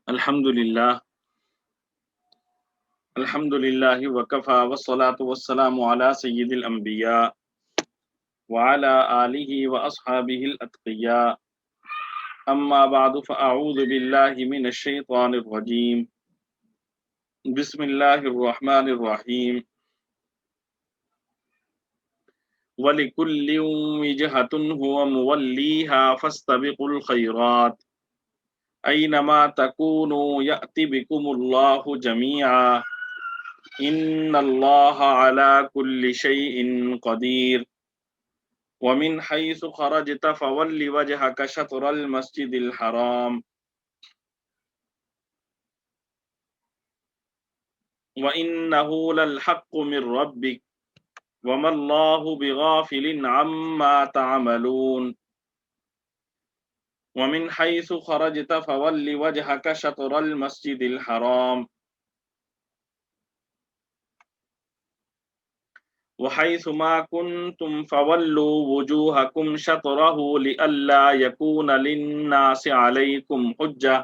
الحمد للہ الحمد للہ وکفا والصلاة والسلام علی سید الانبیاء وعلی آلہ واصحابہ الاتقیاء اما بعد فاعوذ باللہ من الشیطان الرجیم بسم اللہ الرحمن الرحیم وَلِكُلٍّ وِجْهَةٌ هُوَ مُوَلِّيهَا فَاسْتَبِقُوا الْخَيْرَاتِ أَيْنَمَا تَكُونُوا يَأْتِ بِكُمُ اللَّهُ جَمِيعًا إِنَّ اللَّهَ عَلَى كُلِّ شَيْءٍ قَدِيرٌ وَمِنْ حَيْثُ خَرَجْتَ فَوَلِّ وَجْهَكَ شَطْرَ الْمَسْجِدِ الْحَرَامِ وَإِنَّهُ لَلْحَقُّ مِنْ رَبِّكَ وَمَا اللَّهُ بِغَافِلٍ عَمَّا تَعْمَلُونَ وَمِنْ حَيْثُ خَرَجْتَ فَوَلِّ وَجْهَكَ شَطْرَ الْمَسْجِدِ الْحَرَامِ وحيث ما كنتم فولوا وجوهكم شطره لئلا يكون للناس عليكم حجة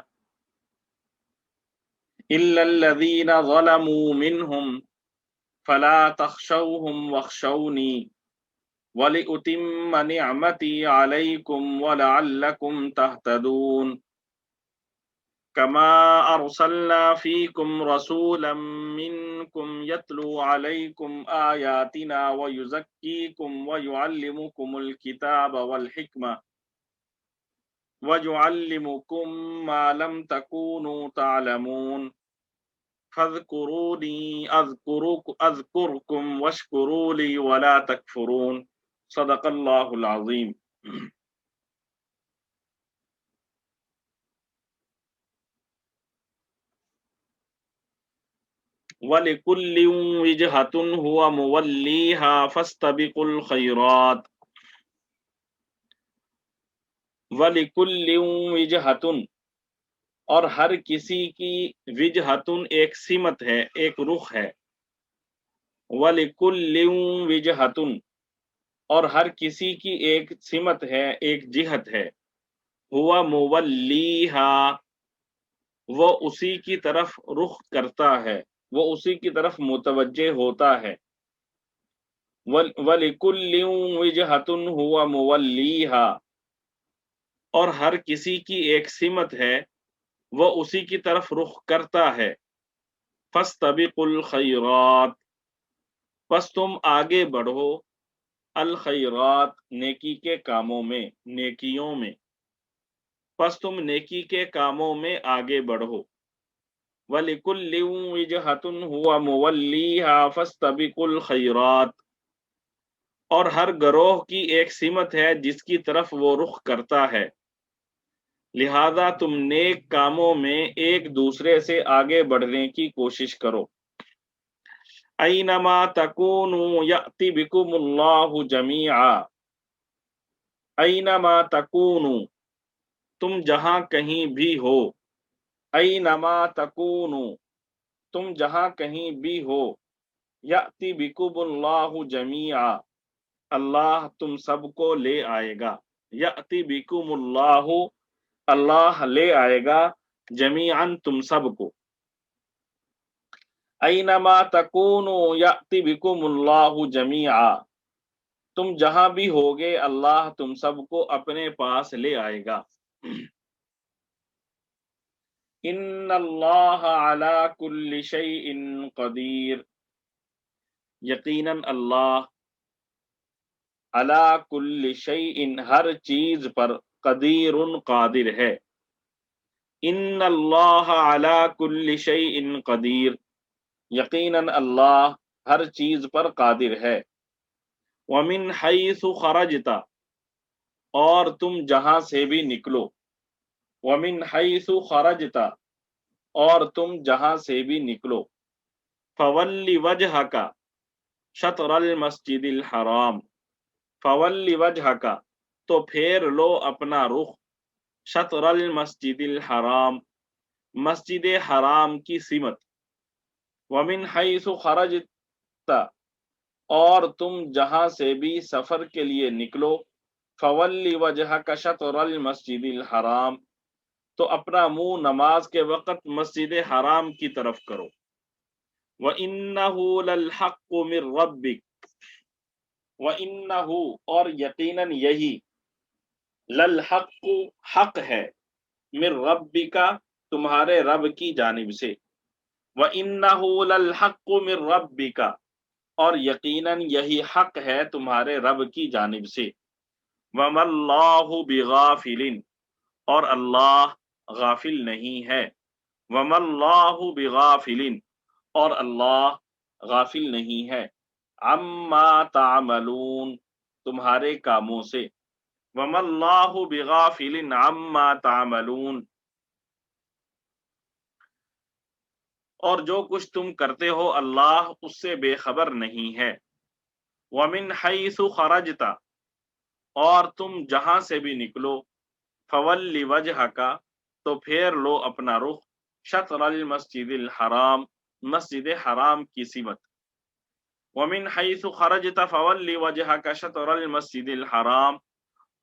إلا الذين ظلموا منهم فلا تخشوهم واخشوني ولأتم نعمتي عليكم ولعلكم تهتدون كما أرسلنا فيكم رسولا منكم يتلو عليكم آياتنا ويزكيكم ويعلمكم الكتاب والحكمة ويعلمكم ما لم تكونوا تعلمون فاذكروني أذكركم واشكروا لي ولا تكفرون صدق الله العظيم. وَلِكُلٍّ وِجْهَةٌ هُوَ مُوَلِّيهَا فَاسْتَبِقُوا الْخَيْرَاتِ وَلِكُلٍّ وِجْهَةٌ اور ہر کسی کی وجہتن ایک سمت ہے، ایک رخ ہے. وَلِكُلٍّ وِجْهَةٌ اور ہر کسی کی ایک سمت ہے، ایک جہت ہے. هُوَ مُوَلِّيهَا وہ اسی کی طرف رخ کرتا ہے، وہ اسی کی طرف متوجہ ہوتا ہے. وَلِكُلٍّ وِجْهَةٌ هُوَ مُوَلِّيهَا اور ہر کسی کی ایک سمت ہے، وہ اسی کی طرف رخ کرتا ہے. فَاسْتَبِقُوا الْخَيْرَاتِ پس تم آگے بڑھو، الخیرات نیکی کے کاموں میں، نیکیوں میں. پس تم نیکی کے کاموں میں آگے بڑھو. وَلِكُلٍّ وِجْهَةٌ هُوَ مُوَلِّيهَا فَاسْتَبِقُوا الْخَيْرَاتِ اور ہر گروہ کی ایک سمت ہے جس کی طرف وہ رخ کرتا ہے، لہذا تم نیک کاموں میں ایک دوسرے سے آگے بڑھنے کی کوشش کرو. اینما تکونوا یأتی بکم اللہ جمیعا اینما تکونوا تم جہاں کہیں بھی ہو، اینما تکونوا تم جہاں کہیں بھی ہو، یأتی بکم اللہ جمیعا اللہ تم سب کو لے آئے گا. یأتی بکم اللہ اللہ لے آئے گا، جمیعاً تم سب کو. اینما تکونوا یأتی بکم اللہ جمیعا تم جہاں بھی ہوگے اللہ تم سب کو اپنے پاس لے آئے گا. ان اللہ علی کل شیء قدیر یقیناً اللہ علی کل شیء ہر چیز پر قدیر قادر ہے. ان اللہ علی کل شیء قدیر یقیناً اللہ ہر چیز پر قادر ہے. ومن حیث خرجت اور تم جہاں سے بھی نکلو. ومن حیث خرجت اور تم جہاں سے بھی نکلو. فولی وجہک شطر المسجد الحرام فولی وجہک تو پھیر لو اپنا رخ، شطر المسجد الحرام مسجد حرام کی سمت. ومن حیث خرجت اور تم جہاں سے بھی سفر کے لیے نکلو. فولی وجہک شطر المسجد الحرام تو اپنا منہ نماز کے وقت مسجد حرام کی طرف کرو۔ وَإِنَّهُ لَلْحَقُّ مِن رَبِّكَ، وَإِنَّهُ اور یقیناً یہی، لَلْحَقُّ حق ہے، مِن رَبِّكَ تمہارے رب کی جانب سے، وَإِنَّهُ لَلْحَقُّ مِن رَبِّكَ اور یقیناً یہی حق ہے تمہارے رب کی جانب سے، وَمَا اللَّهُ بِغَافِلٍ اور اللہ غافل نہیں ہے، وَمَا اللَّهُ بِغَافِلٍ اور اللہ غافل نہیں ہے، عَمَّا تَعْمَلُونَ تمہارے کاموں سے، وَمَا اللَّهُ بِغَافِلٍ عَمَّا تَعْمَلُونَ اور جو کچھ تم کرتے ہو اللہ اس سے بے خبر نہیں ہے، وَمِنْ حَيْثُ خَرَجْتَ اور تم جہاں سے بھی نکلو، فَوَلِّ وَجْهَكَ تو پھیر لو اپنا رخ، شطر المسجد الحرام مسجد حرام کی سمت، وَمِنْ حَيْثُ خَرَجْتَ فَوَلِّ وَجْهَكَ شطر المسجد الحرام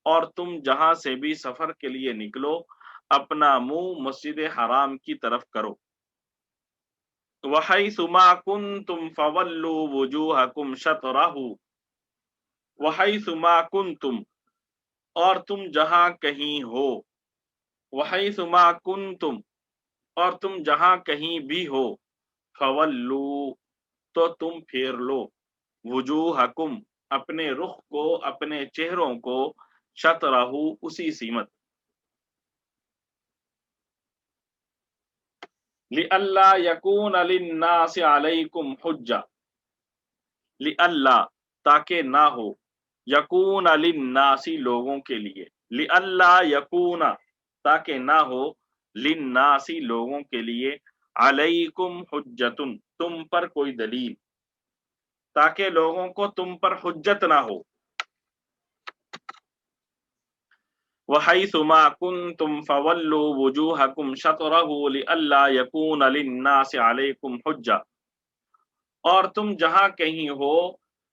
اور تم جہاں سے بھی سفر کے لیے نکلو اپنا منہ مسجد حرام کی طرف کرو، وَحَيْثُ مَا كُنْتُمْ فَوَلُّوا وُجُوهَكُمْ شَطْرَهُ وَحَيْثُ مَا كُنْتُمْ اور تم جہاں کہیں ہو، وَحَيْثُ مَا كُنْتُمْ اور تم جہاں کہیں بھی ہو، فَوَلُّوا تو تم پھیر لو، وجوہکم اپنے رخ کو اپنے چہروں کو، شطرہ اسی سمت، لِأَلَّا يَكُونَ لِلنَّاسِ عَلَيْكُمْ حُجَّةٌ لِأَلَّا تاکہ نہ ہو، یکون للناس لوگوں کے لیے، لِأَلَّا یکون تاکہ نہ ہو، للناس لوگوں کے لیے، علیکم حجتن تم پر کوئی دلیل، تاکہ لوگوں کو تم پر حجت نہ ہو، وحیث ما کنتم فولوا وجوہکم شطرہ لئلا یکون للناس علیکم حجہ اور تم جہاں کہیں ہو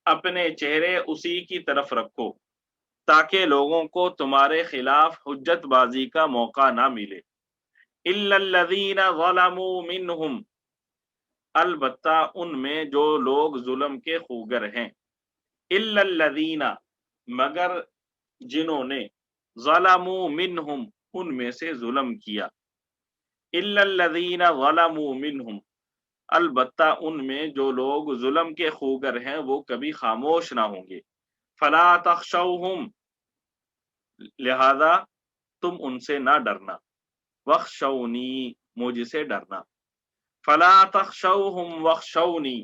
اپنے چہرے اسی کی طرف رکھو تاکہ لوگوں کو تمہارے خلاف حجت بازی کا موقع نہ ملے، الا الذین ظلموا منہم البتہ ان میں جو لوگ ظلم کے خوگر ہیں، الا الذین مگر جنہوں نے، ظلموا منہم ان میں سے ظلم کیا، الا الذین ظلموا منہم البتہ ان میں جو لوگ ظلم کے خوگر ہیں وہ کبھی خاموش نہ ہوں گے، فلا تخشوہم لہذا تم ان سے نہ ڈرنا، وخشونی مجھ سے ڈرنا، فلا تخشوہم وخشونی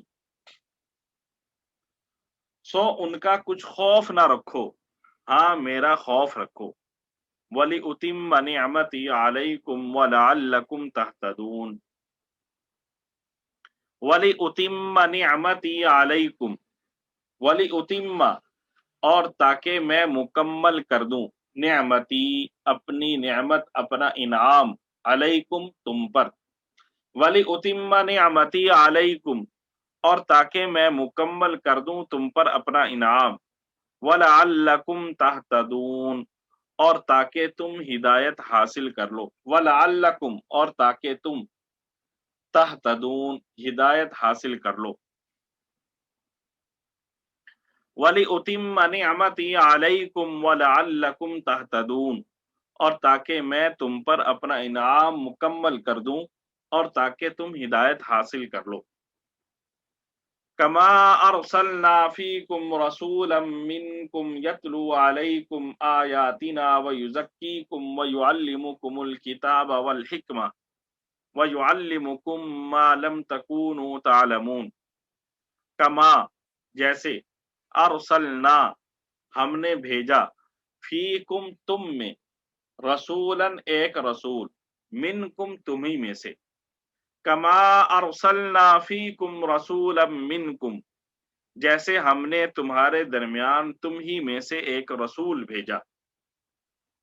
سو ان کا کچھ خوف نہ رکھو، ہاں میرا خوف رکھو، وَلِأُتِمَّ نِعْمَتِي عَلَيْكُمْ وَلَعَلَّكُمْ تَهْتَدُونَ وَلِأُتِمَّ نِعْمَتِي عَلَيْكُمْ وَلِأُتِمَّ اور تاکہ میں مکمل کر دوں، نعمتی اپنی نعمت اپنا انعام، علیکم تم پر، وَلِأُتِمَّ نِعْمَتِي عَلَيْكُمْ اور تاکہ میں مکمل کر دوں تم پر اپنا انعام، وَلَعَلَّكُمْ تَهْتَدُونَ اور تاکہ تم ہدایت حاصل کر لو، وَلَعَلَّكُمْ اور تاکہ تم تہتدون ہدایت حاصل کر لو، وَلِأُتِمَّ نِعْمَتِي عَلَيْكُمْ وَلَعَلَّكُمْ تَهْتَدُونَ اور تاکہ میں تم پر اپنا انعام مکمل کر دوں اور تاکہ تم ہدایت حاصل کر لو، كما ارسلنا فيكم رسولا منكم يتلو عليكم آياتنا ويزكيكم ويعلمكم الكتاب والحكمة وَيُعَلِّمُكُم مَّا لَمْ تَكُونُوا تَعْلَمُونَ کما جیسے، ارسلنا ہم نے بھیجا، فیکم تم میں، رسولاً ایک رسول، منکم تمہیں میں سے، کما ارسلنا فیکم رسولا منکم جیسے ہم نے تمہارے درمیان تم ہی میں سے ایک رسول بھیجا،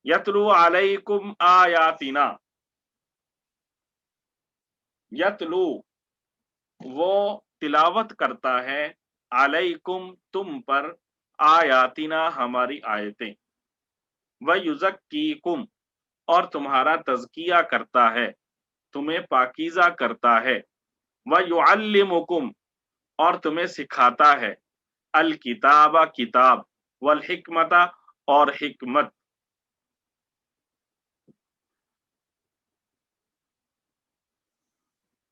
یتلو علیکم آیاتنا یتلو وہ تلاوت کرتا ہے، علیکم تم پر، آیاتنا ہماری آیتیں، وَیُزَکِّیکُم اور تمہارا تزکیہ کرتا ہے، تمہیں پاکیزہ کرتا ہے، وَيُعَلِّمُكُمْ اور تمہیں سکھاتا ہے، الکتاب کتاب، والحکمت اور حکمت،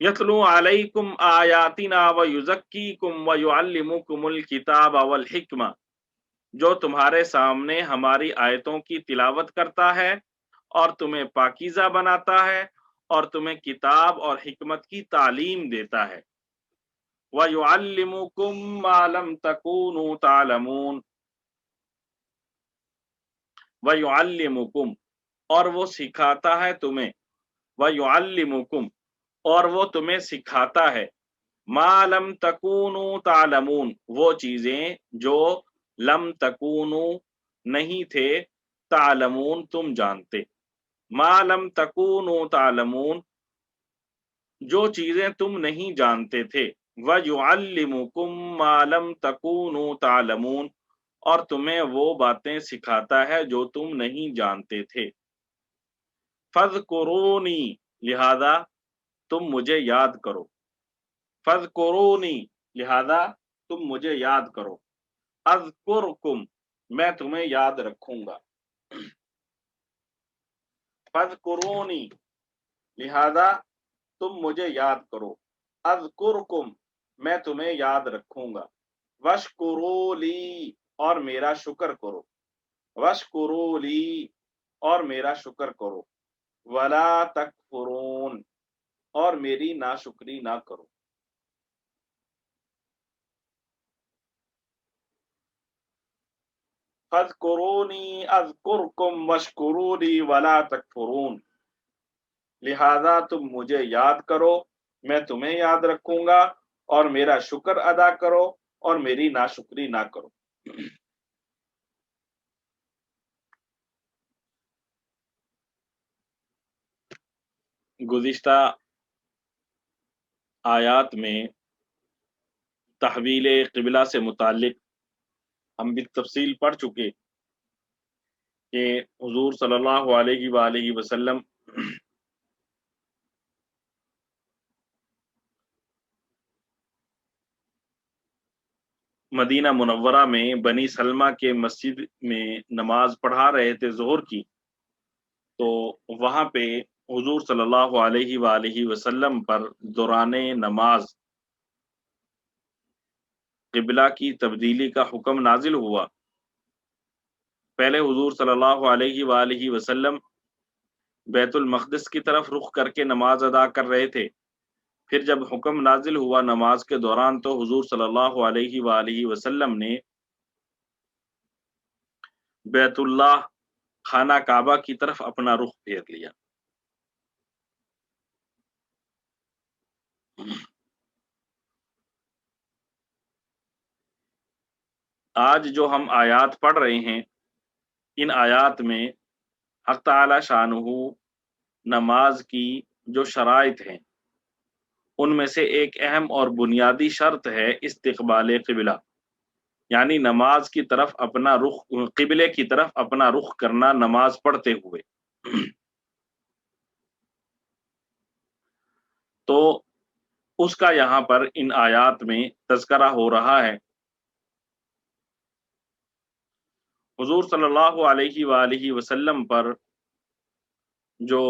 یتلو علیکم آیاتنا ویزکیکم ویعلمکم الکتاب والحکمہ، جو تمہارے سامنے ہماری آیتوں کی تلاوت کرتا ہے اور تمہیں پاکیزہ بناتا ہے اور تمہیں کتاب اور حکمت کی تعلیم دیتا ہے، وَيُعَلِّمُكُم مَّا لَمْ تَكُونُوا تَعْلَمُونَ، وَيُعَلِّمُكُم اور وہ سکھاتا ہے تمہیں، وَيُعَلِّمُكُم اور وہ تمہیں سکھاتا ہے، مَا لَمْ تَكُونُوا تَعْلَمُونَ وہ چیزیں جو لم تکونوا نہیں تھے، تعلمون تم جانتے، ما لم تکونوا تعلمون جو چیزیں تم نہیں جانتے تھے، وَيُعَلِّمُكُم مَّا لَمْ تَكُونُوا تَعْلَمُونَ اور تمہیں وہ باتیں سکھاتا ہے جو تم نہیں جانتے تھے، فَاذْكُرُونِي لہذا تم مجھے یاد کرو، فَاذْكُرُونِي لہذا تم مجھے یاد کرو، اذکرکم میں تمہیں یاد رکھوں گا، فَاذْكُرُونِي لہذا تم مجھے یاد کرو، اذکرکم میں تمہیں یاد رکھوں گا، واشکروا لی اور میرا شکر کرو، واشکروا لی اور میرا شکر کرو، ولا تکفرون اور میری ناشکری نہ کرو، فاذکرونی اذکرکم واشکروا لی ولا تکفرون لہذا تم مجھے یاد کرو میں تمہیں یاد رکھوں گا اور میرا شکر ادا کرو اور میری ناشکری نہ کرو۔ گزشتہ آیات میں تحویل قبلہ سے متعلق ہم بھی تفصیل پڑھ چکے کہ حضور صلی اللہ علیہ وآلہ وسلم مدینہ منورہ میں بنی سلمہ کے مسجد میں نماز پڑھا رہے تھے ظہر کی، تو وہاں پہ حضور صلی اللہ علیہ وآلہ وسلم پر دوران نماز قبلہ کی تبدیلی کا حکم نازل ہوا۔ پہلے حضور صلی اللہ علیہ وآلہ وسلم بیت المقدس کی طرف رخ کر کے نماز ادا کر رہے تھے، پھر جب حکم نازل ہوا نماز کے دوران تو حضور صلی اللہ علیہ وآلہ وسلم نے بیت اللہ خانہ کعبہ کی طرف اپنا رخ پھیر لیا۔ آج جو ہم آیات پڑھ رہے ہیں، ان آیات میں حق تعالی شانہ نماز کی جو شرائط ہیں ان میں سے ایک اہم اور بنیادی شرط ہے استقبال قبلہ، یعنی نماز کی طرف اپنا رخ، قبلے کی طرف اپنا رخ کرنا نماز پڑھتے ہوئے۔ تو اس کا یہاں پر ان آیات میں تذکرہ ہو رہا ہے۔ حضور صلی اللہ علیہ وآلہ وسلم پر جو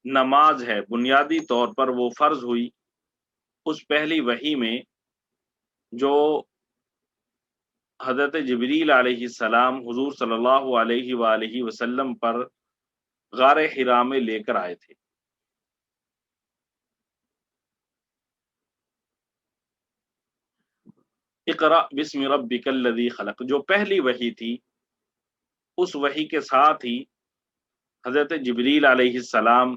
نماز ہے بنیادی طور پر وہ فرض ہوئی اس پہلی وحی میں جو حضرت جبریل علیہ السلام حضور صلی اللہ علیہ وآلہ وسلم پر غار حرا میں لے کر آئے تھے۔ اقرأ بسم ربک الذی خلق جو پہلی وحی تھی، اس وحی کے ساتھ ہی حضرت جبریل علیہ السلام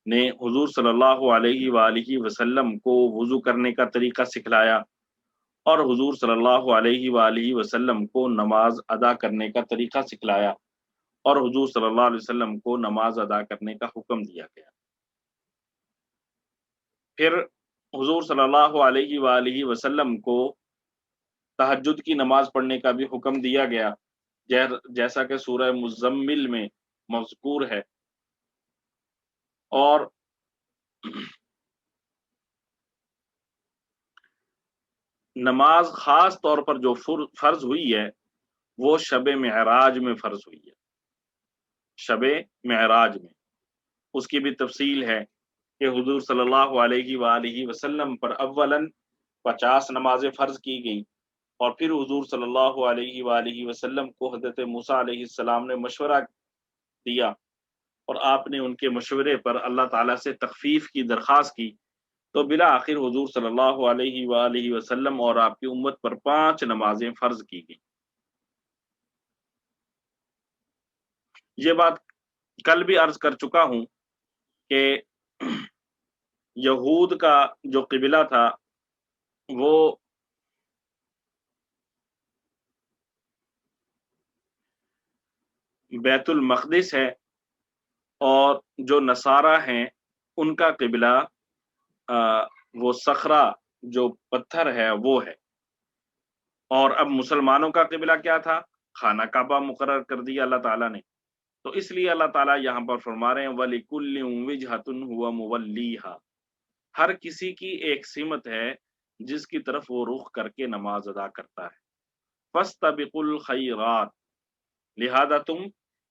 نے حضور صلی اللہ علیہ وآلہ وسلم کو وضو کرنے کا طریقہ سکھلایا اور حضور صلی اللہ علیہ وآلہ وسلم کو نماز ادا کرنے کا طریقہ سکھلایا اور حضور صلی اللہ علیہ وسلم کو نماز ادا کرنے کا حکم دیا گیا۔ پھر حضور صلی اللہ علیہ وآلہ وسلم کو تہجد کی نماز پڑھنے کا بھی حکم دیا گیا، جیسا کہ سورہ مزمل میں مذکور ہے اور نماز خاص طور پر جو فرض ہوئی ہے وہ شب معراج میں فرض ہوئی ہے، شب معراج میں۔ اس کی بھی تفصیل ہے کہ حضور صلی اللہ علیہ وآلہ وسلم پر اولاً 50 نمازیں فرض کی گئیں، اور پھر حضور صلی اللہ علیہ وآلہ وسلم کو حضرت موسیٰ علیہ السلام نے مشورہ دیا، اور آپ نے ان کے مشورے پر اللہ تعالیٰ سے تخفیف کی درخواست کی، تو بالآخر حضور صلی اللہ علیہ وآلہ وسلم اور آپ کی امت پر 5 نمازیں فرض کی گئیں۔ یہ بات کل بھی عرض کر چکا ہوں کہ یہود کا جو قبلہ تھا وہ بیت المقدس ہے، اور جو نصارہ ہیں ان کا قبلہ وہ صخرہ جو پتھر ہے وہ ہے، اور اب مسلمانوں کا قبلہ کیا تھا؟ خانہ کعبہ مقرر کر دیا اللہ تعالیٰ نے۔ تو اس لیے اللہ تعالیٰ یہاں پر فرما رہے ہیں وَلِكُلٍّ وِجْهَةٌ هُوَ مُوَلِّيهَا، ہر کسی کی ایک سمت ہے جس کی طرف وہ رخ کر کے نماز ادا کرتا ہے۔ فَاسْتَبِقُوا الْخَيْرَاتِ، لہذا تم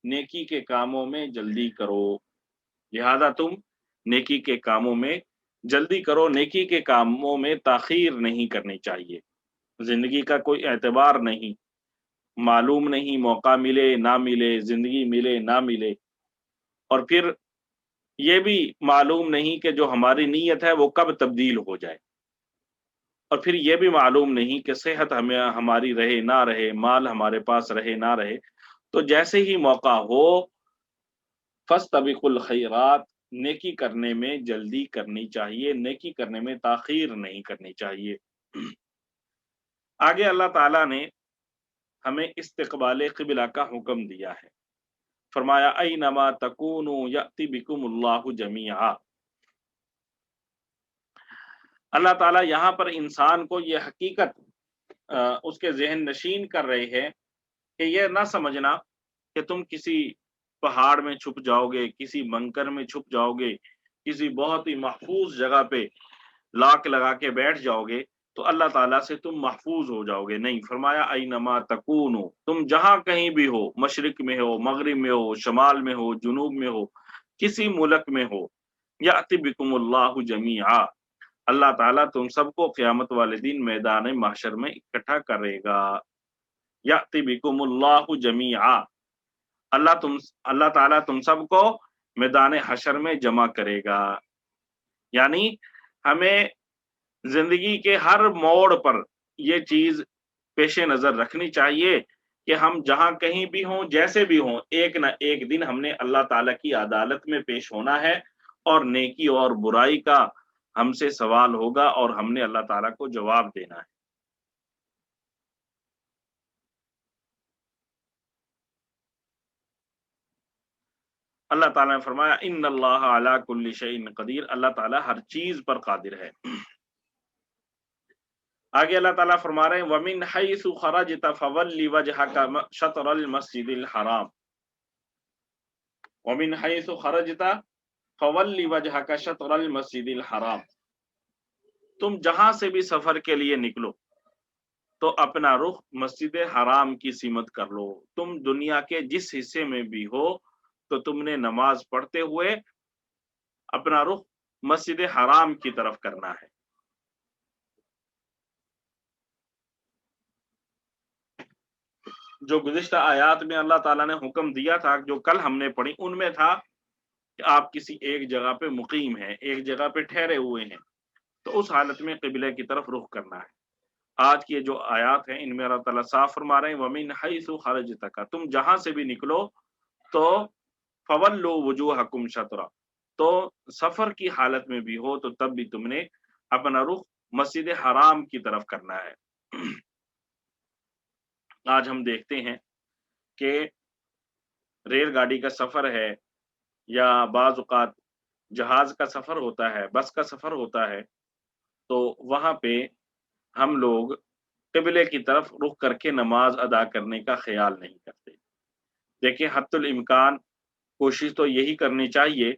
نیکی کے کاموں میں جلدی کرو، لہذا تم نیکی کے کاموں میں جلدی کرو، نیکی کے کاموں میں تاخیر نہیں کرنی چاہیے۔ زندگی کا کوئی اعتبار نہیں، معلوم نہیں موقع ملے نہ ملے، زندگی ملے نہ ملے، اور پھر یہ بھی معلوم نہیں کہ جو ہماری نیت ہے وہ کب تبدیل ہو جائے، اور پھر یہ بھی معلوم نہیں کہ صحت ہماری رہے نہ رہے، مال ہمارے پاس رہے نہ رہے۔ تو جیسے ہی موقع ہو فاستبقوا الخیرات، نیکی کرنے میں جلدی کرنی چاہیے، نیکی کرنے میں تاخیر نہیں کرنی چاہیے۔ آگے اللہ تعالیٰ نے ہمیں استقبال قبلہ کا حکم دیا ہے، فرمایا اینما تکونوا یأتی بکم اللہ جمیعا۔ اللہ تعالیٰ یہاں پر انسان کو یہ حقیقت اس کے ذہن نشین کر رہے ہیں کہ یہ نہ سمجھنا کہ تم کسی پہاڑ میں چھپ جاؤ گے، کسی بنکر میں چھپ جاؤ گے، کسی بہت ہی محفوظ جگہ پہ لاک لگا کے بیٹھ جاؤ گے تو اللہ تعالیٰ سے تم محفوظ ہو جاؤ گے۔ نہیں، فرمایا اینما تکونو، تم جہاں کہیں بھی ہو، مشرق میں ہو، مغرب میں ہو، شمال میں ہو، جنوب میں ہو، کسی ملک میں ہو، یأتی بکم اللہ جمیعا، اللہ تعالیٰ تم سب کو قیامت والے دن میدان محشر میں اکٹھا کرے گا۔ یأتی بکم اللہ جمیعا، اللہ تعالیٰ تم سب کو میدان حشر میں جمع کرے گا۔ یعنی ہمیں زندگی کے ہر موڑ پر یہ چیز پیش نظر رکھنی چاہیے کہ ہم جہاں کہیں بھی ہوں، جیسے بھی ہوں، ایک نہ ایک دن ہم نے اللہ تعالیٰ کی عدالت میں پیش ہونا ہے، اور نیکی اور برائی کا ہم سے سوال ہوگا، اور ہم نے اللہ تعالیٰ کو جواب دینا ہے۔ اللہ تعالیٰ نے فرمایا ان اللہ علی کل شیء قدیر، اللہ تعالیٰ ہر چیز پر قادر ہے۔ آگے اللہ تعالیٰ فرما رہے ہیں وَمِنْ حَيْثُ خَرَجْتَ فَوَلِّ وَجْهَكَ شَطْرَ الْمَسْجِدِ الْحَرَامِ، وَمِنْ حَيْثُ خَرَجْتَ فَوَلِّ وَجْهَكَ شَطْرَ الْمَسْجِدِ الْحَرَامِ، تم جہاں سے بھی سفر کے لیے نکلو تو اپنا رخ مسجد حرام کی سمت کر لو۔ تم دنیا کے جس حصے میں بھی ہو تو تم نے نماز پڑھتے ہوئے اپنا رخ مسجد حرام کی طرف کرنا ہے۔ جو گزشتہ آیات میں اللہ تعالیٰ نے حکم دیا تھا، جو کل ہم نے پڑھی، ان میں تھا کہ آپ کسی ایک جگہ پہ مقیم ہیں، ایک جگہ پہ ٹھہرے ہوئے ہیں، تو اس حالت میں قبلے کی طرف رخ کرنا ہے۔ آج کی جو آیات ہیں ان میں اللہ تعالیٰ صاف فرما رہے ہیں وَمِنْ حَيْثُ خَرَجْتَ، تم جہاں سے بھی نکلو تو فَوَلُّوا وُجُوهَكُمْ شَطْرًا، تو سفر کی حالت میں بھی ہو تو تب بھی تم نے اپنا رخ مسجد حرام کی طرف کرنا ہے۔ آج ہم دیکھتے ہیں کہ ریل گاڑی کا سفر ہے، یا بعض اوقات جہاز کا سفر ہوتا ہے، بس کا سفر ہوتا ہے، تو وہاں پہ ہم لوگ قبلے کی طرف رخ کر کے نماز ادا کرنے کا خیال نہیں کرتے۔ دیکھیں حتی الامکان کوشش تو یہی کرنی چاہیے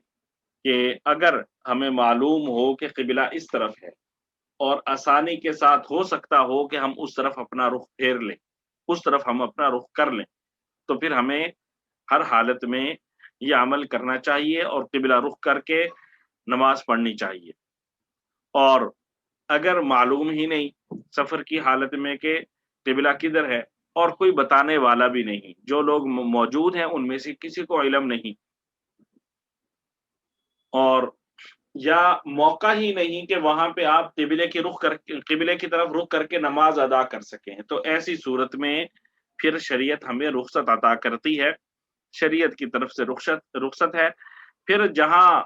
کہ اگر ہمیں معلوم ہو کہ قبلہ اس طرف ہے اور آسانی کے ساتھ ہو سکتا ہو کہ ہم اس طرف اپنا رخ پھیر لیں، اس طرف ہم اپنا رخ کر لیں، تو پھر ہمیں ہر حالت میں یہ عمل کرنا چاہیے اور قبلہ رخ کر کے نماز پڑھنی چاہیے۔ اور اگر معلوم ہی نہیں سفر کی حالت میں کہ قبلہ کدھر ہے اور کوئی بتانے والا بھی نہیں، جو لوگ موجود ہیں ان میں سے کسی کو علم نہیں، اور یا موقع ہی نہیں کہ وہاں پہ آپ قبلے کی طرف رخ کر کے نماز ادا کر سکیں، تو ایسی صورت میں پھر شریعت ہمیں رخصت عطا کرتی ہے، شریعت کی طرف سے رخصت ہے، پھر جہاں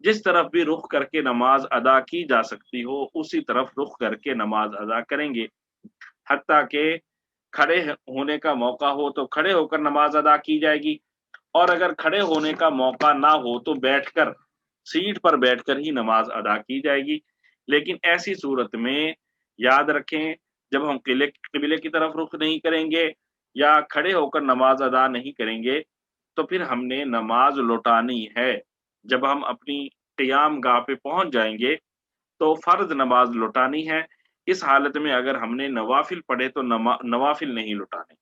جس طرف بھی رخ کر کے نماز ادا کی جا سکتی ہو اسی طرف رخ کر کے نماز ادا کریں گے، حتیٰ کہ کھڑے ہونے کا موقع ہو تو کھڑے ہو کر نماز ادا کی جائے گی، اور اگر کھڑے ہونے کا موقع نہ ہو تو بیٹھ کر سیٹ پر بیٹھ کر ہی نماز ادا کی جائے گی۔ لیکن ایسی صورت میں یاد رکھیں، جب ہم قبلے کی طرف رخ نہیں کریں گے یا کھڑے ہو کر نماز ادا نہیں کریں گے تو پھر ہم نے نماز لوٹانی ہے۔ جب ہم اپنی قیام گاہ پہ پہنچ جائیں گے تو فرض نماز لوٹانی ہے، اس حالت میں اگر ہم نے نوافل پڑھے تو نوافل نہیں لوٹانے۔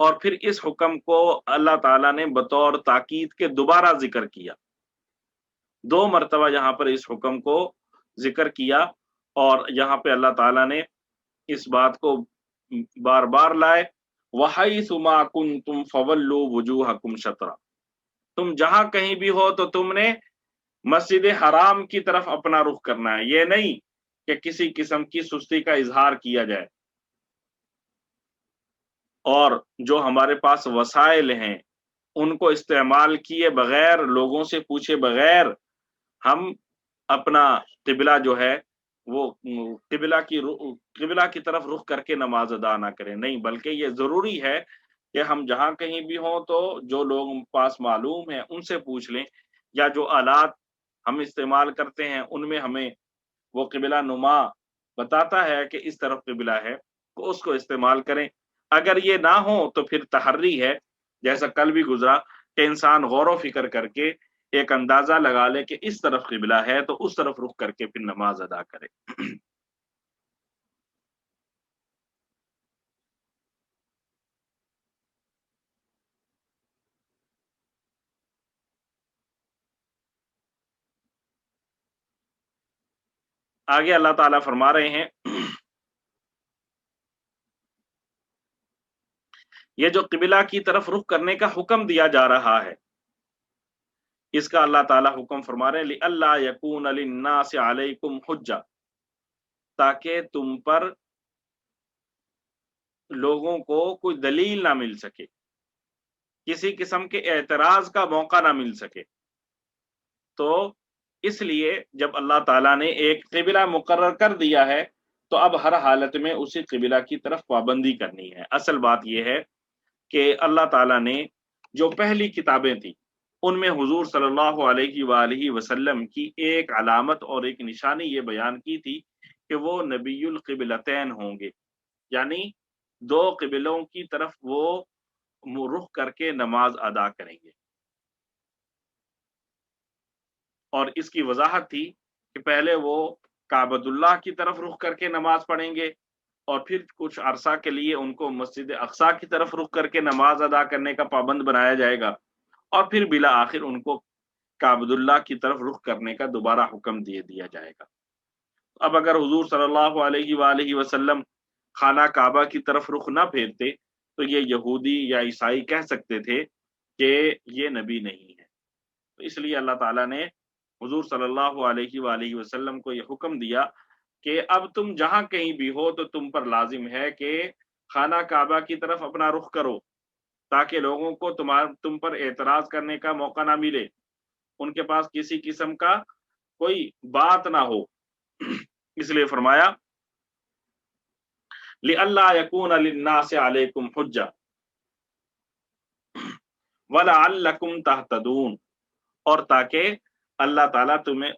اور پھر اس حکم کو اللہ تعالیٰ نے بطور تاکید کے دوبارہ ذکر کیا، 2 مرتبہ یہاں پر اس حکم کو ذکر کیا، اور یہاں پہ اللہ تعالیٰ نے اس بات کو بار بار لائے، وَحَيْثُ مَا كُنْتُمْ فَوَلُّوا وُجُوهَكُمْ شَطْرًا، تم جہاں کہیں بھی ہو تو تم نے مسجد حرام کی طرف اپنا رخ کرنا ہے، یہ نہیں کہ کسی قسم کی سستی کا اظہار کیا جائے، اور جو ہمارے پاس وسائل ہیں ان کو استعمال کیے بغیر، لوگوں سے پوچھے بغیر ہم اپنا قبلہ جو ہے وہ قبلہ کی طرف رخ کر کے نماز ادا نہ کریں، نہیں، بلکہ یہ ضروری ہے کہ ہم جہاں کہیں بھی ہوں تو جو لوگ پاس معلوم ہیں ان سے پوچھ لیں، یا جو آلات ہم استعمال کرتے ہیں ان میں ہمیں وہ قبلہ نما بتاتا ہے کہ اس طرف قبلہ ہے تو اس کو استعمال کریں۔ اگر یہ نہ ہو تو پھر تحری ہے، جیسا کل بھی گزرا کہ انسان غور و فکر کر کے ایک اندازہ لگا لے کہ اس طرف قبلہ ہے تو اس طرف رخ کر کے پھر نماز ادا کرے۔ آگے اللہ تعالیٰ فرما رہے ہیں، یہ جو قبلہ کی طرف رخ کرنے کا حکم دیا جا رہا ہے اس کا اللہ تعالیٰ حکم فرما رہے ہیں لِأَلَّا يَكُونَ لِلنَّاسِ عَلَيْكُمْ حُجَّةٌ، تاکہ تم پر لوگوں کو کوئی دلیل نہ مل سکے، کسی قسم کے اعتراض کا موقع نہ مل سکے، تو اس لیے جب اللہ تعالیٰ نے ایک قبلہ مقرر کر دیا ہے تو اب ہر حالت میں اسی قبلہ کی طرف پابندی کرنی ہے۔ اصل بات یہ ہے کہ اللہ تعالیٰ نے جو پہلی کتابیں تھیں ان میں حضور صلی اللہ علیہ وآلہ وسلم کی ایک علامت اور ایک نشانی یہ بیان کی تھی کہ وہ نبی القبلتین ہوں گے، یعنی 2 قبلوں کی طرف وہ رخ کر کے نماز ادا کریں گے، اور اس کی وضاحت تھی کہ پہلے وہ کعبۃ اللہ کی طرف رخ کر کے نماز پڑھیں گے، اور پھر کچھ عرصہ کے لیے ان کو مسجد اقصیٰ کی طرف رخ کر کے نماز ادا کرنے کا پابند بنایا جائے گا، اور پھر بالآخر ان کو کعبۃ اللہ کی طرف رخ کرنے کا دوبارہ حکم دیا جائے گا۔ اب اگر حضور صلی اللہ علیہ وآلہ وسلم خانہ کعبہ کی طرف رخ نہ پھیرتے تو یہ یہودی یا عیسائی کہہ سکتے تھے کہ یہ نبی نہیں ہے، تو اس لیے اللہ تعالیٰ نے حضور صلی اللہ علیہ وآلہ وسلم کو یہ حکم دیا کہ اب تم جہاں کہیں بھی ہو تو تم پر لازم ہے کہ خانہ کعبہ کی طرف اپنا رخ کرو، تاکہ لوگوں کو تم پر اعتراض کرنے کا موقع نہ ملے، ان کے پاس کسی قسم کا کوئی بات نہ ہو۔ اس لیے فرمایا لِأَلَّا يَكُونَ لِلنَّاسِ عَلَيْكُمْ حُجَّةٌ وَلَعَلَّكُمْ تَهْتَدُونَ، اور تاکہ اللہ تعالیٰ تمہیں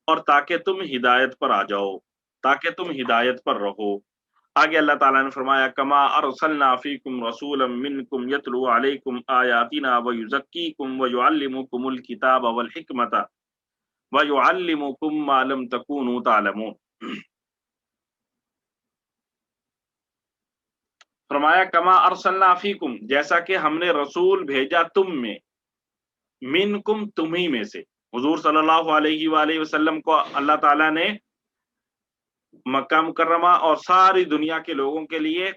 اور تاکہ تم ہدایت پر آ جاؤ، تاکہ تم ہدایت پر رہو۔ آگے اللہ تعالیٰ نے فرمایا کما ارسلنا فیکم رسولا منکم یتلو علیکم آیاتنا ویزکیکم ویعلمکم الکتاب والحکمت ویعلمکم ما لم تکونوا تعلمون۔ فرمایا کما ارسلنا فیکم، جیسا کہ ہم نے رسول بھیجا تم میں، منکم تمہیں میں سے۔ حضور صلی اللہ علیہ وآلہ وسلم کو اللہ تعالیٰ نے مکہ مکرمہ اور ساری دنیا کے لوگوں کے لیے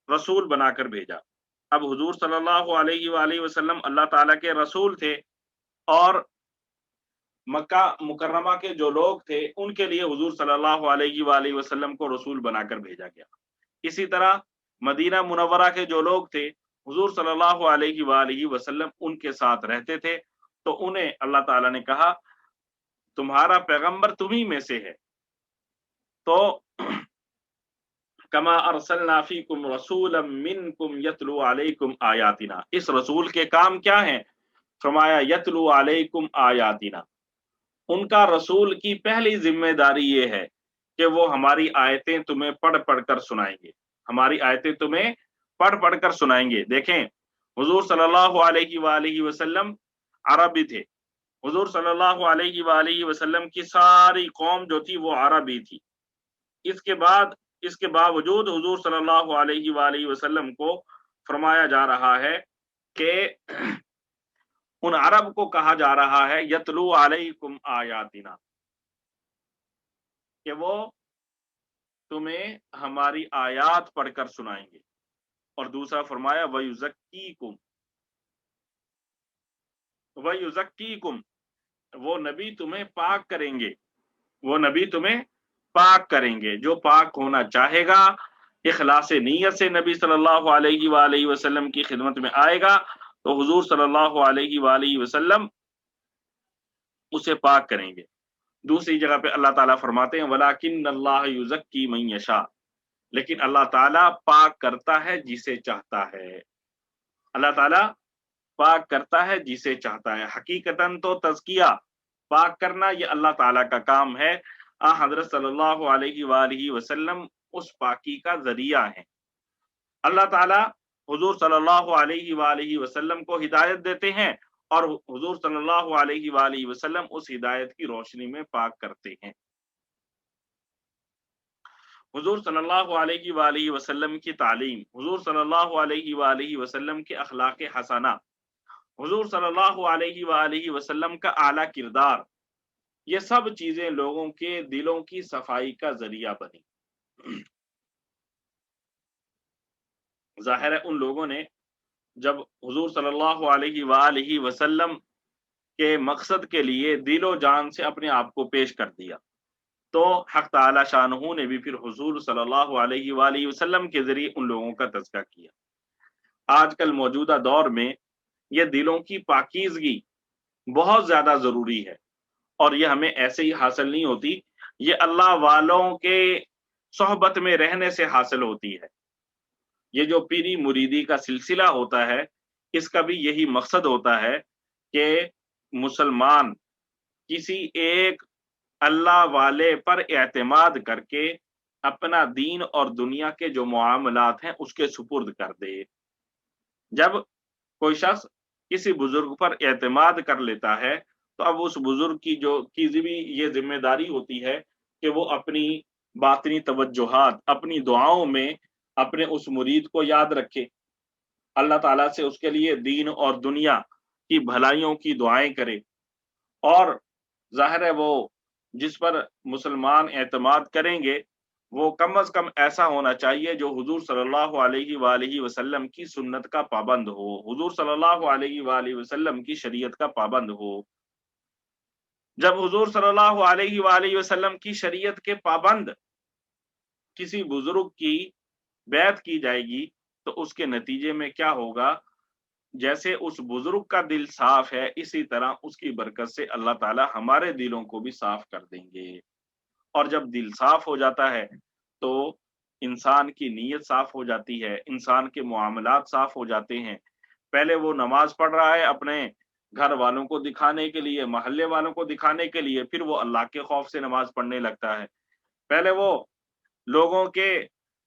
رسول بنا کر بھیجا۔ اب حضور صلی اللہ علیہ وآلہ وسلم اللہ تعالیٰ کے رسول تھے، اور مکہ مکرمہ کے جو لوگ تھے ان کے لیے حضور صلی اللہ علیہ وآلہ وسلم کو رسول بنا کر بھیجا گیا۔ اسی طرح مدینہ منورہ کے جو لوگ تھے حضور صلی اللہ علیہ وآلہ وسلم ان کے ساتھ رہتے تھے، تو انہیں اللہ تعالیٰ نے کہا تمہارا پیغمبر تمہیں میں سے ہے۔ تو کما ارسلنا فیکم رسولا منکم یتلو علیکم آیاتنا، اس رسول کے کام کیا ہیں؟ فرمایا یتلو علیکم آیاتنا، ان کا رسول کی پہلی ذمہ داری یہ ہے کہ وہ ہماری آیتیں تمہیں پڑھ پڑھ کر سنائیں گے، ہماری آیتیں تمہیں پڑھ پڑھ کر سنائیں گے۔ دیکھیں حضور صلی اللہ علیہ وآلہ وسلم عربی تھے، حضور صلی اللہ علیہ وآلہ وسلم کی ساری قوم جو تھی وہ عربی تھی۔ اس کے باوجود حضور صلی اللہ علیہ وآلہ وسلم کو فرمایا جا رہا ہے کہ ان عرب کو کہا جا رہا ہے یتلو علیکم آیاتنا، کہ وہ تمہیں ہماری آیات پڑھ کر سنائیں گے۔ اور دوسرا فرمایا وَيُزَكِّيكُمْ، وَيُزَكِّيكُمْ، وہ نبی تمہیں پاک کریں گے، وہ نبی تمہیں پاک کریں گے۔ جو پاک ہونا چاہے گا اخلاص نیت سے نبی صلی اللہ علیہ وآلہ وسلم کی خدمت میں آئے گا تو حضور صلی اللہ علیہ وآلہ وسلم اسے پاک کریں گے۔ دوسری جگہ پہ اللہ تعالیٰ فرماتے ہیں وَلَٰكِنَّ اللَّهَ يُزَكِّي مَن يَشَاءُ، لیکن اللہ تعالیٰ پاک کرتا ہے جسے چاہتا ہے، اللہ تعالیٰ پاک کرتا ہے جسے چاہتا ہے۔ حقیقتاً تو تزکیہ پاک کرنا یہ اللہ تعالیٰ کا کام ہے، حضرت صلی اللہ علیہ وآلہ وسلم اس پاکی کا ذریعہ ہیں۔ اللہ تعالیٰ حضور صلی اللہ علیہ وآلہ وسلم کو ہدایت دیتے ہیں، اور حضور صلی اللہ علیہ وآلہ وسلم اس ہدایت کی روشنی میں پاک کرتے ہیں۔ حضور صلی اللہ علیہ وآلہ وسلم کی تعلیم، حضور صلی اللہ علیہ وآلہ وسلم کے اخلاق حسنہ، حضور صلی اللہ علیہ وآلہ وسلم کا اعلیٰ کردار، یہ سب چیزیں لوگوں کے دلوں کی صفائی کا ذریعہ بنی۔ ظاہر ہے ان لوگوں نے جب حضور صلی اللہ علیہ وآلہ وسلم کے مقصد کے لیے دل و جان سے اپنے آپ کو پیش کر دیا، تو حق تعالی شانہ نے بھی پھر حضور صلی اللہ علیہ وآلہ وسلم کے ذریعے ان لوگوں کا تذکرہ کیا۔ آج کل موجودہ دور میں یہ دلوں کی پاکیزگی بہت زیادہ ضروری ہے، اور یہ ہمیں ایسے ہی حاصل نہیں ہوتی، یہ اللہ والوں کے صحبت میں رہنے سے حاصل ہوتی ہے۔ یہ جو پیری مریدی کا سلسلہ ہوتا ہے، اس کا بھی یہی مقصد ہوتا ہے کہ مسلمان کسی ایک اللہ والے پر اعتماد کر کے اپنا دین اور دنیا کے جو معاملات ہیں اس کے سپرد کر دے۔ جب کوئی شخص کسی بزرگ پر اعتماد کر لیتا ہے تو اب اس بزرگ کی بھی یہ ذمہ داری ہوتی ہے کہ وہ اپنی باطنی توجہات، اپنی دعاؤں میں اپنے اس مرید کو یاد رکھے، اللہ تعالیٰ سے اس کے لیے دین اور دنیا کی بھلائیوں کی دعائیں کرے۔ اور ظاہر ہے وہ جس پر مسلمان اعتماد کریں گے وہ کم از کم ایسا ہونا چاہیے جو حضور صلی اللہ علیہ وآلہ وسلم کی سنت کا پابند ہو، حضور صلی اللہ علیہ وآلہ وسلم کی شریعت کا پابند ہو۔ جب حضور صلی اللہ علیہ وآلہ وسلم کی شریعت کے پابند کسی بزرگ کی بیعت کی جائے گی تو اس کے نتیجے میں کیا ہوگا؟ جیسے اس بزرگ کا دل صاف ہے، اسی طرح اس کی برکت سے اللہ تعالی ہمارے دلوں کو بھی صاف کر دیں گے۔ اور جب دل صاف ہو جاتا ہے تو انسان کی نیت صاف ہو جاتی ہے، انسان کے معاملات صاف ہو جاتے ہیں۔ پہلے وہ نماز پڑھ رہا ہے اپنے گھر والوں کو دکھانے کے لیے، محلے والوں کو دکھانے کے لیے، پھر وہ اللہ کے خوف سے نماز پڑھنے لگتا ہے۔ پہلے وہ لوگوں کے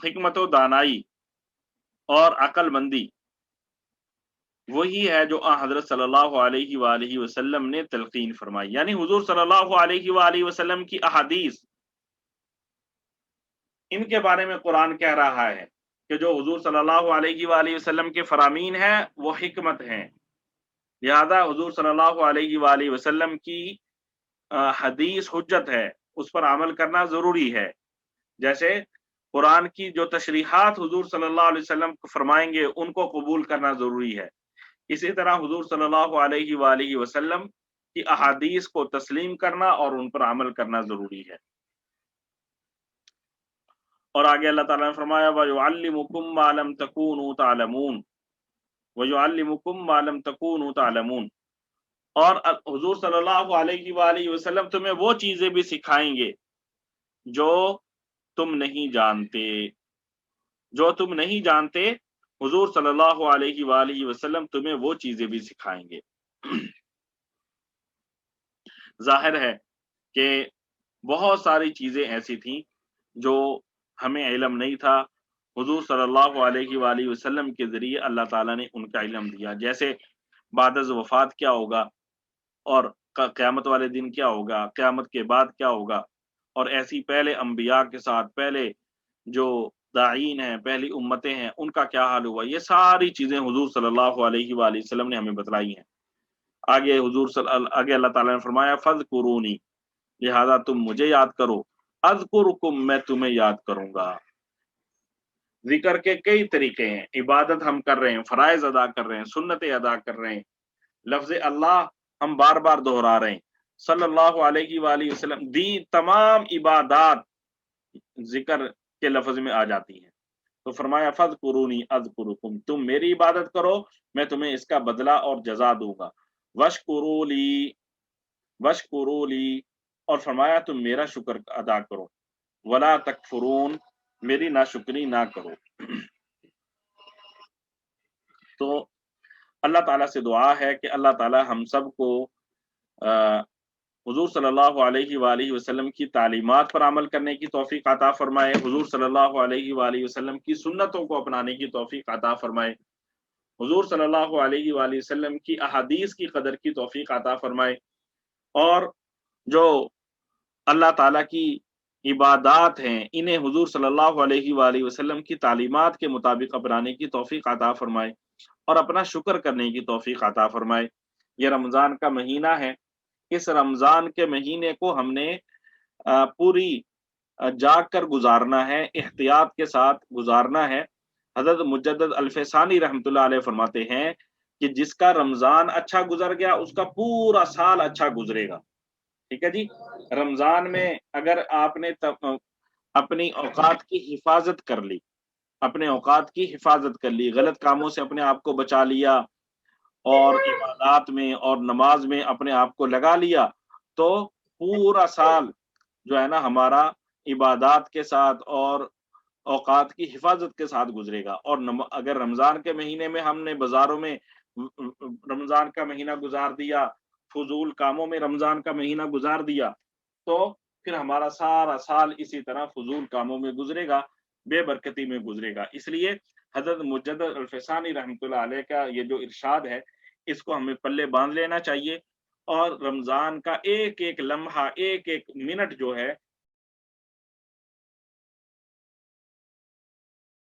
حکمت و دانائی اور عقل مندی وہی ہے جو حضرت صلی اللہ علیہ وآلہ وسلم نے تلقین فرمائی، یعنی حضور صلی اللہ علیہ وآلہ وسلم کی احادیث، ان کے بارے میں قرآن کہہ رہا ہے کہ جو حضور صلی اللہ علیہ وآلہ وسلم کے فرامین ہیں وہ حکمت ہیں، لہذا حضور صلی اللہ علیہ وآلہ وسلم کی حدیث حجت ہے، اس پر عمل کرنا ضروری ہے۔ جیسے قرآن کی جو تشریحات حضور صلی اللہ علیہ وسلم فرمائیں گے ان کو قبول کرنا ضروری ہے، اسی طرح حضور صلی اللہ علیہ وآلہ وسلم کی احادیث کو تسلیم کرنا اور ان پر عمل کرنا ضروری ہے۔ اور آگے اللہ تعالیٰ نے فرمایا وَيُعَلِّمُكُم مَّا لَمْ تَكُونُوا تَعْلَمُونَ وَيُعَلِّمُكُم مَّا لَمْ تَكُونُوا تَعْلَمُونَ، اور حضور صلی اللہ علیہ وآلہ وسلم تمہیں وہ چیزیں بھی سکھائیں گے جو تم نہیں جانتے، جو تم نہیں جانتے حضور صلی اللہ علیہ وآلہ وسلم تمہیں وہ چیزیں بھی سکھائیں گے۔ ظاہر ہے کہ بہت ساری چیزیں ایسی تھیں جو ہمیں علم نہیں تھا، حضور صلی اللہ علیہ وآلہ وسلم کے ذریعے اللہ تعالیٰ نے ان کا علم دیا، جیسے بعد از وفات کیا ہوگا اور قیامت والے دن کیا ہوگا، قیامت کے بعد کیا ہوگا، اور ایسی پہلے انبیاء کے ساتھ پہلے جو داعین ہیں، پہلی امتیں ہیں، ان کا کیا حال ہوا، یہ ساری چیزیں حضور صلی اللہ علیہ وآلہ وسلم نے ہمیں بتلائی ہیں۔ آگے آگے اللہ تعالیٰ نے فرمایا فَاذْكُرُونِی، لہذا تم مجھے یاد کرو، اذکرکم، میں تمہیں یاد کروں گا۔ ذکر کے کئی طریقے ہیں، عبادت ہم کر رہے ہیں، فرائض ادا کر رہے ہیں، سنتیں ادا کر رہے ہیں، لفظ اللہ ہم بار بار دہرا رہے ہیں، صلی اللہ علیہ وآلہ وسلم، تمام عبادات ذکر کے لفظ میں آ جاتی ہیں۔ تو فرمایا فَاذْكُرُونِی اذکرکم، تم میری عبادت کرو، میں تمہیں اس کا بدلہ اور جزا دوں گا۔ وَاشْكُرُوا لِی، اور فرمایا تم میرا شکر ادا کرو، وَلَا تَکْفُرُونَ، میری ناشکری نہ کرو۔ تو اللہ تعالیٰ سے دعا ہے کہ اللہ تعالیٰ ہم سب کو حضور صلی اللہ علیہ وآلہ وسلم کی تعلیمات پر عمل کرنے کی توفیق عطا فرمائے، حضور صلی اللہ علیہ وآلہ وسلم کی سنتوں کو اپنانے کی توفیق عطا فرمائے، حضور صلی اللہ علیہ وآلہ وسلم کی احادیث کی قدر کی توفیق عطا فرمائے، اور جو اللہ تعالیٰ کی عبادات ہیں انہیں حضور صلی اللہ علیہ وآلہ وسلم کی تعلیمات کے مطابق اپنانے کی توفیق عطا فرمائے اور اپنا شکر کرنے کی توفیق عطا فرمائے۔ یہ رمضان کا مہینہ ہے، اس رمضان کے مہینے کو ہم نے پوری جاگ کر گزارنا ہے، احتیاط کے ساتھ گزارنا ہے۔ حضرت مجدد الفسانی رحمۃ اللہ علیہ فرماتے ہیں کہ جس کا رمضان اچھا گزر گیا اس کا پورا سال اچھا گزرے گا۔ ٹھیک ہے جی، رمضان میں اگر آپ نے اپنی اوقات کی حفاظت کر لی، اپنے اوقات کی حفاظت کر لی، غلط کاموں سے اپنے آپ کو بچا لیا اور عبادات میں اور نماز میں اپنے آپ کو لگا لیا، تو پورا سال جو ہے نا ہمارا عبادات کے ساتھ اور اوقات کی حفاظت کے ساتھ گزرے گا۔ اور اگر رمضان کے مہینے میں ہم نے بازاروں میں رمضان کا مہینہ گزار دیا، فضول کاموں میں رمضان کا مہینہ گزار دیا، تو پھر ہمارا سارا سال اسی طرح فضول کاموں میں گزرے گا، بے برکتی میں گزرے گا۔ اس لیے حضرت مجدد الفسانی رحمۃ اللہ علیہ کا یہ جو ارشاد ہے اس کو ہمیں پلے باندھ لینا چاہیے، اور رمضان کا ایک ایک لمحہ، ایک ایک منٹ جو ہے